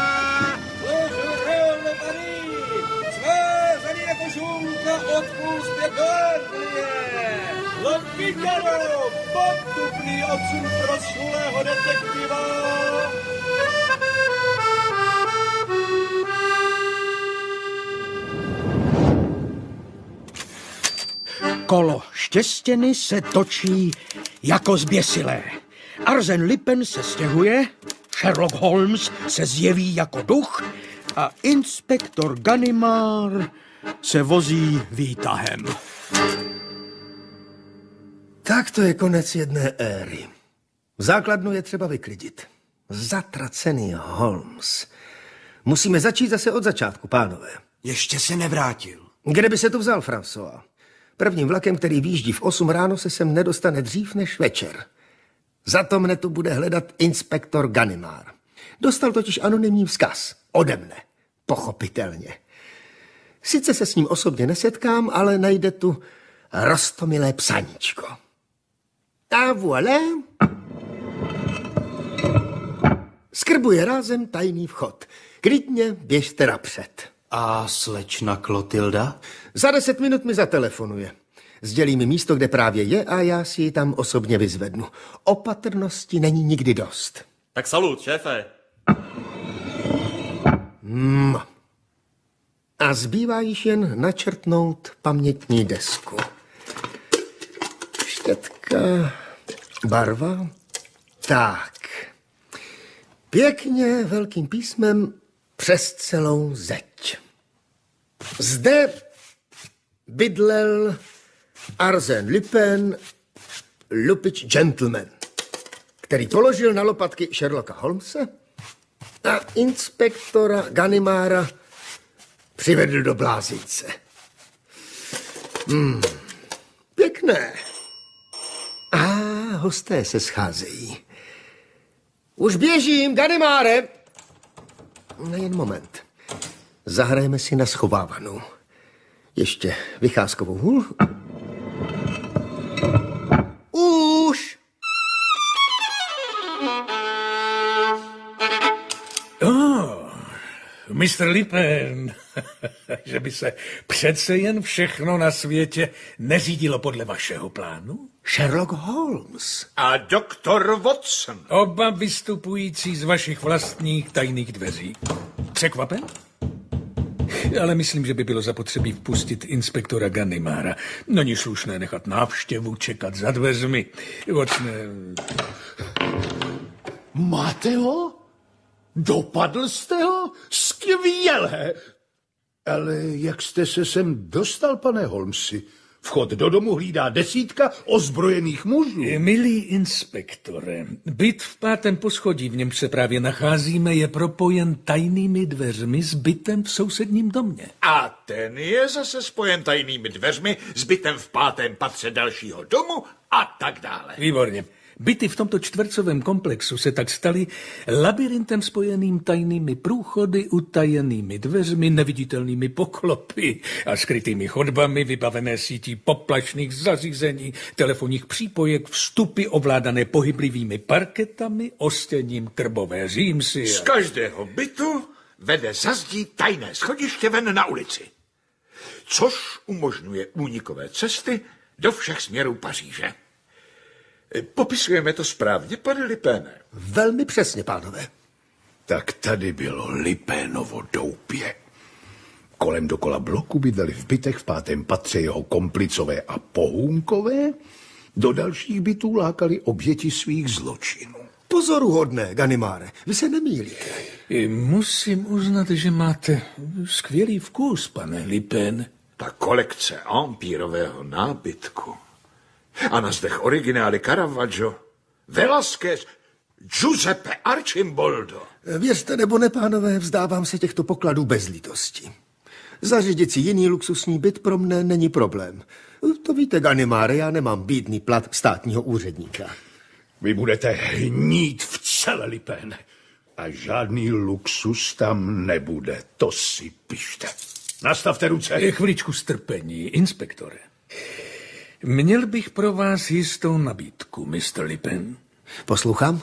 Svázaný jako žůlka odplul zpět do Anglie. Lopikano, potupný odsud proslulého detektiva. Kolo štěstěny se točí jako zběsilé. Arsène Lupin se stěhuje, Sherlock Holmes se zjeví jako duch a inspektor Ganimard se vozí výtahem. Tak to je konec jedné éry. Základnu je třeba vyklidit. Zatracený Holmes. Musíme začít zase od začátku, pánové. Ještě se nevrátil. Kde by se tu vzal, François? Prvním vlakem, který výjíždí v 8 ráno, se sem nedostane dřív než večer. Za to mne tu bude hledat inspektor Ganimard. Dostal totiž anonymní vzkaz. Ode mne. Pochopitelně. Sice se s ním osobně nesetkám, ale najde tu roztomilé psaníčko. A voilà. Skrbuje rázem tajný vchod. Klidně běžte napřed. A slečna Klotilda? Za 10 minut mi zatelefonuje. Sdělí mi místo, kde právě je a já si ji tam osobně vyzvednu. Opatrnosti není nikdy dost. Tak salut, šéfe. A zbývá již jen načrtnout pamětní desku. Štětka, barva. Tak. Pěkně velkým písmem přes celou zeď. Zde bydlel Arsène Lupin, lupič gentleman, který položil na lopatky Sherlocka Holmese a inspektora Ganimara přivedl do blázince. Pěkné. A hosté se scházejí. Už běžím, Ganimare. Jen moment. Zahrajeme si na schovávanou. Ještě vycházkovou hůl. Už! Mr. Lupin, že by se přece jen všechno na světě neřídilo podle vašeho plánu? Sherlock Holmes. A doktor Watson. Oba vystupující z vašich vlastních tajných dveří. Překvapen? Ale myslím, že by bylo zapotřebí vpustit inspektora Ganimara. Není slušné nechat návštěvu čekat za dveřmi. Watsone... Máte ho? Dopadl jste ho? Skvěle! Ale jak jste se sem dostal, pane Holmesi? Vchod do domu hlídá 10 ozbrojených mužů. Milý inspektore, byt v 5. poschodí, v něm se právě nacházíme, je propojen tajnými dveřmi s bytem v sousedním domě. A ten je zase spojen tajnými dveřmi s bytem v 5. patře dalšího domu a tak dále. Výborně. Byty v tomto čtvercovém komplexu se tak staly labirintem spojeným tajnými průchody, utajenými dveřmi, neviditelnými poklopy a skrytými chodbami, vybavené sítí poplašných zařízení, telefonních přípojek, vstupy ovládané pohyblivými parketami, ostěním krbové římsy. Z každého bytu vede za zdí tajné schodiště ven na ulici, což umožňuje únikové cesty do všech směrů Paříže. Popisujeme to správně, pane Lupine? Velmi přesně, pánové. Tak tady bylo Lupinovo doupě. Kolem dokola bloku bydleli v bytech v 5. patře jeho komplicové a pohůnkové. Do dalších bytů lákali oběti svých zločinů. Pozoruhodné, Ganimare, vy se nemýlíte. Musím uznat, že máte skvělý vkus, pane Lupin. Ta kolekce empírového nábytku. A na zdech originály Caravaggio, Velázquez, Giuseppe Arcimboldo. Věřte nebo ne, pánové, vzdávám se těchto pokladů bez lítosti. Zařídit si jiný luxusní byt pro mne není problém. To víte, Ganimare, já nemám bídný plat státního úředníka. Vy budete hnít v celé, Lipén. A žádný luxus tam nebude, to si pište. Nastavte ruce. Chviličku strpení, inspektore. Měl bych pro vás jistou nabídku, Mr. Lipén. Poslouchám?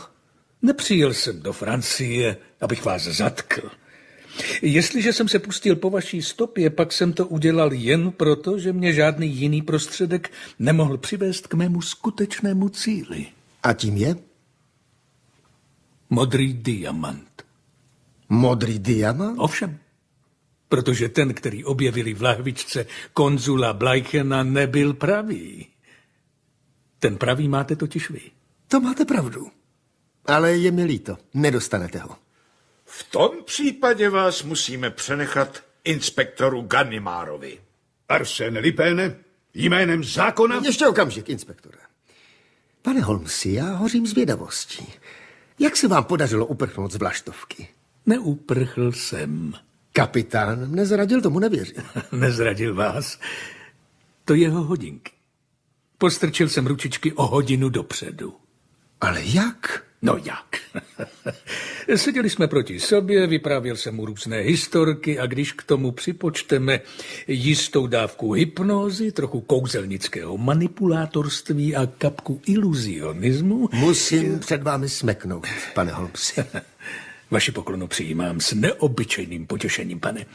Nepřijel jsem do Francie, abych vás zatkl. Jestliže jsem se pustil po vaší stopě, pak jsem to udělal jen proto, že mě žádný jiný prostředek nemohl přivést k mému skutečnému cíli. A tím je? Modrý diamant. Modrý diamant? Ovšem. Protože ten, který objevili v lahvičce konzula Blaichena, nebyl pravý. Ten pravý máte totiž vy. To máte pravdu. Ale je mi líto, nedostanete ho. V tom případě vás musíme přenechat inspektoru Ganimarovi. Arsène Lupin, jménem zákona... Ještě okamžik, inspektore. Pane Holmesi, já hořím zvědavostí. Jak se vám podařilo uprchnout z vlaštovky? Neuprchl jsem. Kapitán mne zradil, tomu nevěřím. Nezradil vás. To jeho hodinky. Postrčil jsem ručičky o hodinu dopředu. Ale jak? No jak? Seděli jsme proti sobě, vyprávěl jsem mu různé historky a když k tomu připočteme jistou dávku hypnózy, trochu kouzelnického manipulátorství a kapku iluzionismu... Musím před vámi smeknout, pane Holmesi. Vaši poklonu přijímám s neobyčejným potěšením, pane.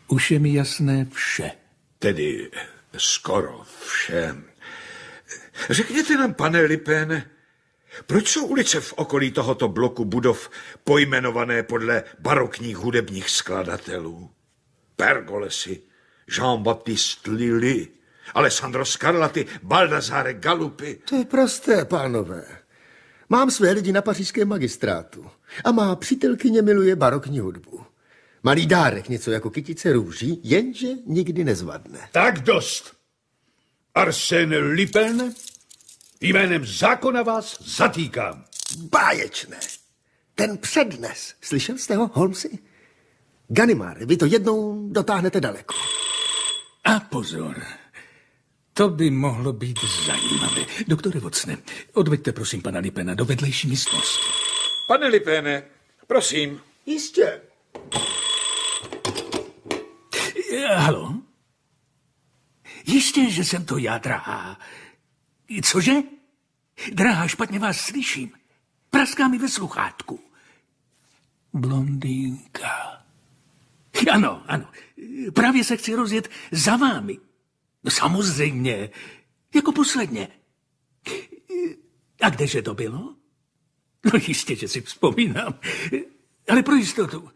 Už je mi jasné vše. Tedy skoro vše. Řekněte nám, pane Lupin, proč jsou ulice v okolí tohoto bloku budov pojmenované podle barokních hudebních skladatelů? Pergolesi, Jean-Baptiste Lully, Alessandro Scarlatti, Baldassare Galuppi. To je prosté, pánové. Mám své lidi na pařížském magistrátu a má přítelkyně miluje barokní hudbu. Malý dárek, něco jako kytice růží, jenže nikdy nezvadne. Tak dost. Arsène Lupin, jménem zákona vás zatýkám. Báječné. Ten přednes. Slyšel jste ho, Holmesi? Ganimare, vy to jednou dotáhnete daleko. A pozor. To by mohlo být zajímavé. Doktore Watsone, odveďte prosím pana Lupina do vedlejší místnosti. Pane Lupine, prosím. Jistě. Haló? Jistě, že jsem to já, drahá. Cože? Drahá, špatně vás slyším. Praská mi ve sluchátku. Blondýnka. Ano, ano. Právě se chci rozjet za vámi. No samozřejmě. Jako posledně. A kdeže to bylo? No jistě, že si vzpomínám. Ale pro jistotu.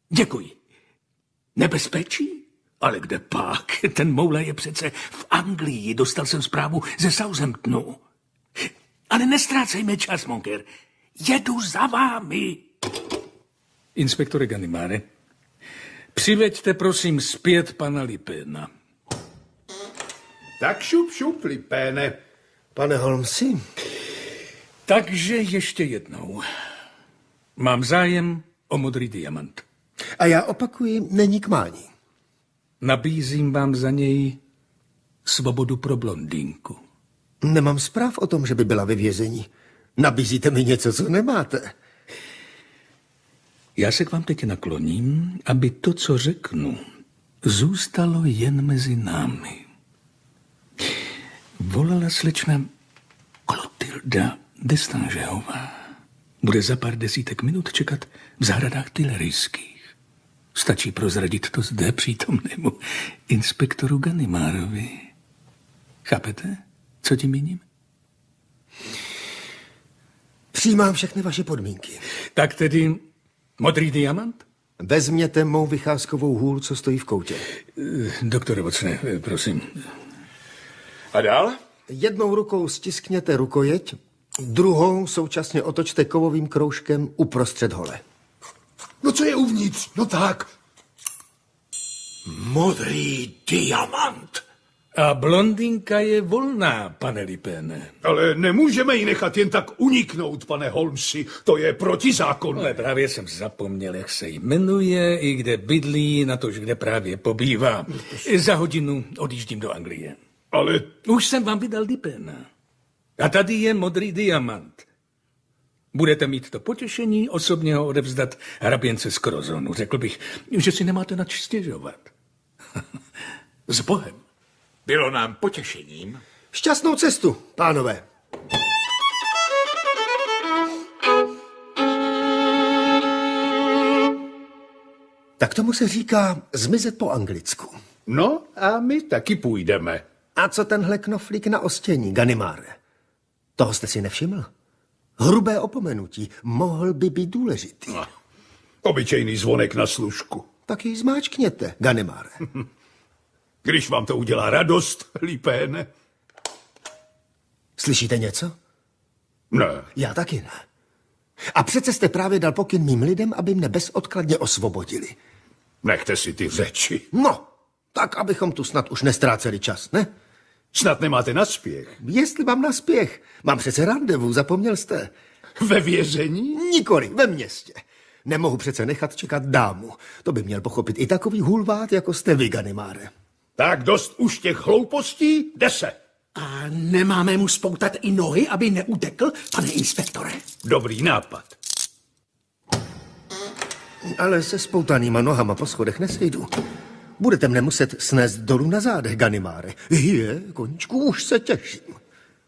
Děkuji. Nebezpečí? Ale kde pak? Ten moule je přece v Anglii. Dostal jsem zprávu ze Southamptonu. Ale nestrácejme čas, Monker. Jedu za vámi. Inspektore Ganimare, přiveďte prosím zpět pana Lupina. Tak šup, Lupine. Pane Holmesi? Takže ještě jednou. Mám zájem o modrý diamant. A já opakuji, není k mání. Nabízím vám za něj svobodu pro blondýnku. Nemám zpráv o tom, že by byla ve vězení. Nabízíte mi něco, co nemáte. Já se k vám teď nakloním, aby to, co řeknu, zůstalo jen mezi námi. Volala slečna Clotilda Destangeová. Bude za pár desítek minut čekat v zahradách Tuilerijských. Stačí prozradit to zde přítomnému inspektoru Ganimarovi. Chápete, co tím míním? Přijímám všechny vaše podmínky. Tak tedy modrý diamant? Vezměte mou vycházkovou hůl, co stojí v koutě. Doktore Watsone, prosím. A dál? Jednou rukou stiskněte rukojeť, druhou současně otočte kovovým kroužkem uprostřed hole. No co je uvnitř? No tak. Modrý diamant. A blondýnka je volná, pane Lipene. Ale nemůžeme ji nechat jen tak uniknout, pane Holmesi. To je protizákonné. Ale právě jsem zapomněl, jak se jmenuje i kde bydlí, natož kde právě pobývá. Za hodinu odjíždím do Anglie. Ale... Už jsem vám vydal Lipena. A tady je modrý diamant. Budete mít to potěšení osobně ho odevzdat hraběnce z Crozonu. Řekl bych, že si nemáte na čem stěžovat. S Bohem. Bylo nám potěšením. Šťastnou cestu, pánové. Tak tomu se říká zmizet po anglicku. No a my taky půjdeme. A co tenhle knoflík na ostění, Ganimare? Toho jste si nevšiml? Hrubé opomenutí. Mohl by být důležitý. No, obyčejný zvonek na služku. Tak ji zmáčkněte, Ganimare. Když vám to udělá radost, Lipene. Slyšíte něco? Ne. Já taky ne. A přece jste právě dal pokyn mým lidem, aby mne bezodkladně osvobodili. Nechte si ty řeči. No, tak abychom tu snad už nestráceli čas, ne? Snad nemáte naspěch. Jestli mám naspěch, mám přece randevu, zapomněl jste. Ve vězení? Nikoli, ve městě. Nemohu přece nechat čekat dámu. To by měl pochopit i takový hulvát, jako jste vy, Ganimare. Tak dost už těch hloupostí, jde se. A nemáme mu spoutat i nohy, aby neutekl, pane inspektore? Dobrý nápad. Ale se spoutanýma nohama po schodech nesejdu. Budete mne muset snést dolů na zádech, Ganimare. Je, koníčku, už se těším.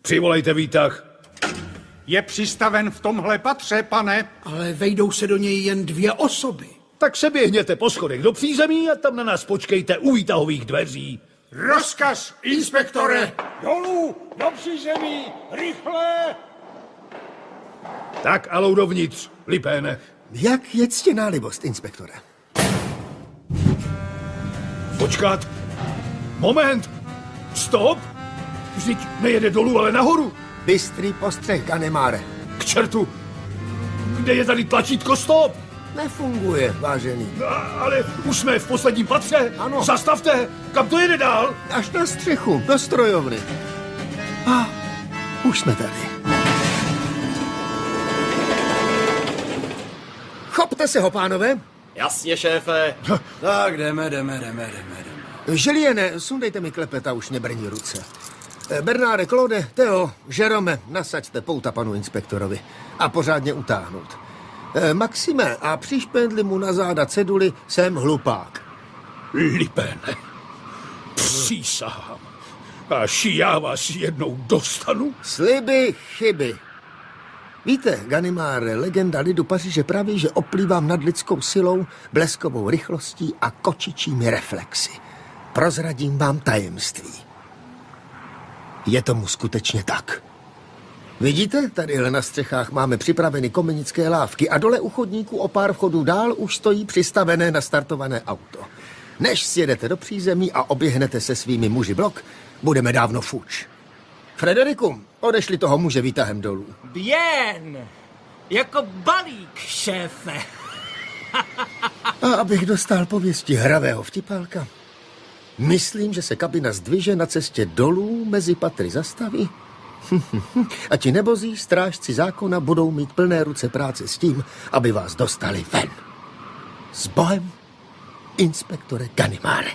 Přivolejte výtah. Je přistaven v tomhle patře, pane. Ale vejdou se do něj jen 2 osoby. Tak se běhněte po schodech do přízemí a tam na nás počkejte u výtahových dveří. Rozkaz, inspektore! Dolů, do přízemí, rychle! Tak alou dovnitř, Lipene. Jak je ctěná libost, inspektore? Počkat. Moment. Stop. Vždyť nejede dolů, ale nahoru. Bystrý postřeh, Ganimare. K čertu. Kde je tady tlačítko stop? Nefunguje, vážený. Ale už jsme v posledním patře. Ano. Zastavte. Kam to jede dál? Až na střechu, do strojovny. A už jsme tady. Chopte se ho, pánové. Jasně, šéfe. Tak jdeme. Želiene, sundejte mi klepeta, už mě brní ruce. Bernarde, Claude, Theo, Jerome, nasaďte pouta panu inspektorovi a pořádně utáhnout. Maxime, a přišpendli mu na záda ceduli, jsem hlupák. Lipene, přísahám. Až já vás jednou dostanu? Sliby, chyby. Víte, Ganimare, legenda lidu Paříže praví, že oplývám nad lidskou silou, bleskovou rychlostí a kočičími reflexy. Prozradím vám tajemství. Je tomu skutečně tak. Vidíte, tadyhle na střechách máme připraveny komenické lávky a dole u chodníku o pár vchodů dál už stojí přistavené nastartované auto. Než sjedete do přízemí a oběhnete se svými muži blok, budeme dávno fuč. Frederiku, odešli toho muže výtahem dolů. Bien! Jako balík, šéfe. A abych dostal pověsti hravého vtipálka, myslím, že se kabina zdviže na cestě dolů, mezi patry zastaví a ti nebozí strážci zákona budou mít plné ruce práce s tím, aby vás dostali ven. S Bohem, inspektore Ganimare.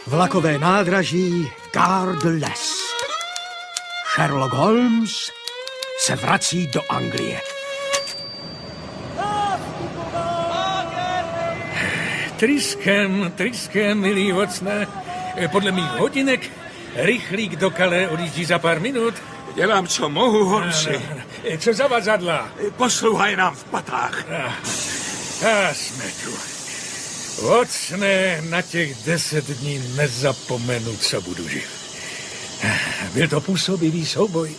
Vlakové nádraží Gare de l'Est. Sherlock Holmes se vrací do Anglie. Tryskem, milý Watson. Podle mých hodinek rychlík do Calais odjíždí za pár minut. Dělám, co mohu, Holmesi. Co zavazadla? Poslouchaj nám v patách. A jsme tu. Watsone, na těch 10 dní nezapomenu, co budu živ. Byl to působivý souboj.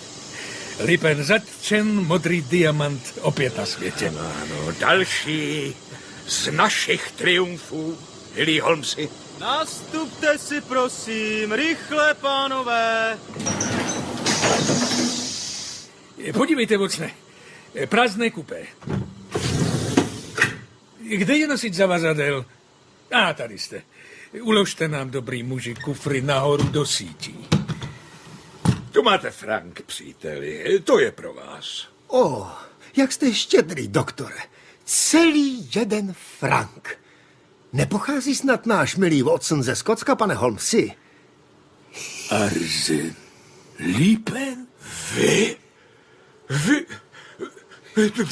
Lipen zatčen, modrý diamant opět na světě. Ano, další z našich triumfů, milí Holmesi. Nastupte si, prosím, rychle, pánové. Podívejte, Watsone, Prázdné kupé. Kde je nosič zavazadel? Tady jste. Uložte nám, dobrý muži, kufry nahoru do sítí. Tu máte frank, příteli. To je pro vás. Jak jste štědrý, doktore. Celý 1 frank. Nepochází snad náš milý Watson ze Skotska, pane Holmesi? Arsen Lupin?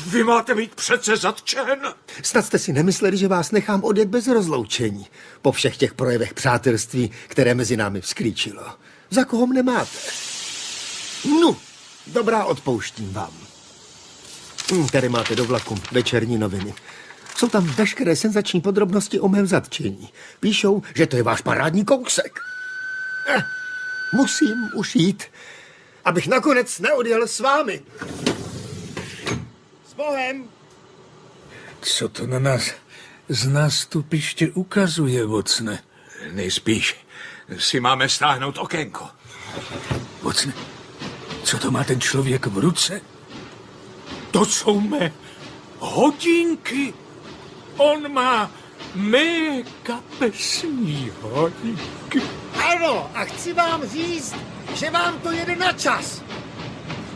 Vy máte být přece zatčen. Snad jste si nemysleli, že vás nechám odjet bez rozloučení. Po všech těch projevech přátelství, které mezi námi vzklíčilo. Za koho mne máte? No, dobrá, odpouštím vám. Tady máte do vlaku večerní noviny. Jsou tam veškeré senzační podrobnosti o mém zatčení. Píšou, že to je váš parádní kousek. Musím už jít, abych nakonec neodjel s vámi. S Bohem! Co to na nás z nástupiště ukazuje, Watsone? Nejspíš si máme stáhnout okénko. Watsone, co to má ten člověk v ruce? To jsou mé hodinky. On má mé kapesní hodinky. Ano, a chci vám říct, že vám to jede na čas.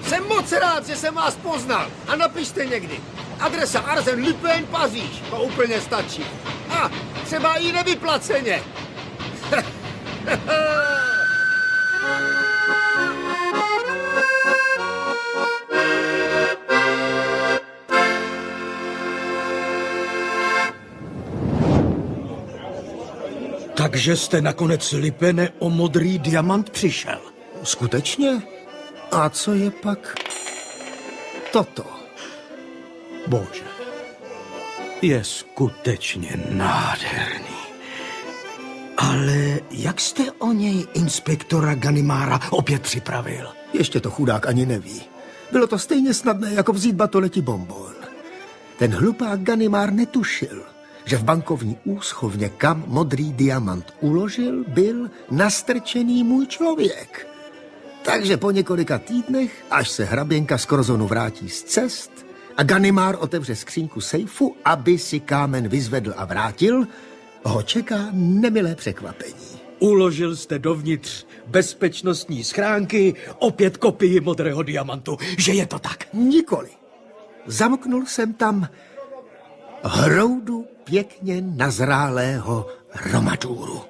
Jsem moc rád, že jsem vás poznal. A napište někdy. Adresa Arsen Lupin, Paříž. To úplně stačí. A třeba i nevyplaceně. Takže jste nakonec, Lupine, o modrý diamant přišel. Skutečně? A co je pak toto? Bože, je skutečně nádherný. Ale jak jste o něj inspektora Ganimara opět připravil? Ještě to chudák ani neví. Bylo to stejně snadné, jako vzít batoletí bonbon. Ten hlupák Ganimár netušil, že v bankovní úschovně, kam modrý diamant uložil, byl nastrčený můj člověk. Takže po několika týdnech, až se hraběnka z Crozonu vrátí z cest a Ganimár otevře skříňku sejfu, aby si kámen vyzvedl a vrátil, ho čeká nemilé překvapení. Uložil jste dovnitř bezpečnostní schránky opět kopii modrého diamantu, že je to tak? Nikoli. Zamknul jsem tam hroudu pěkně nazrálého romadůru.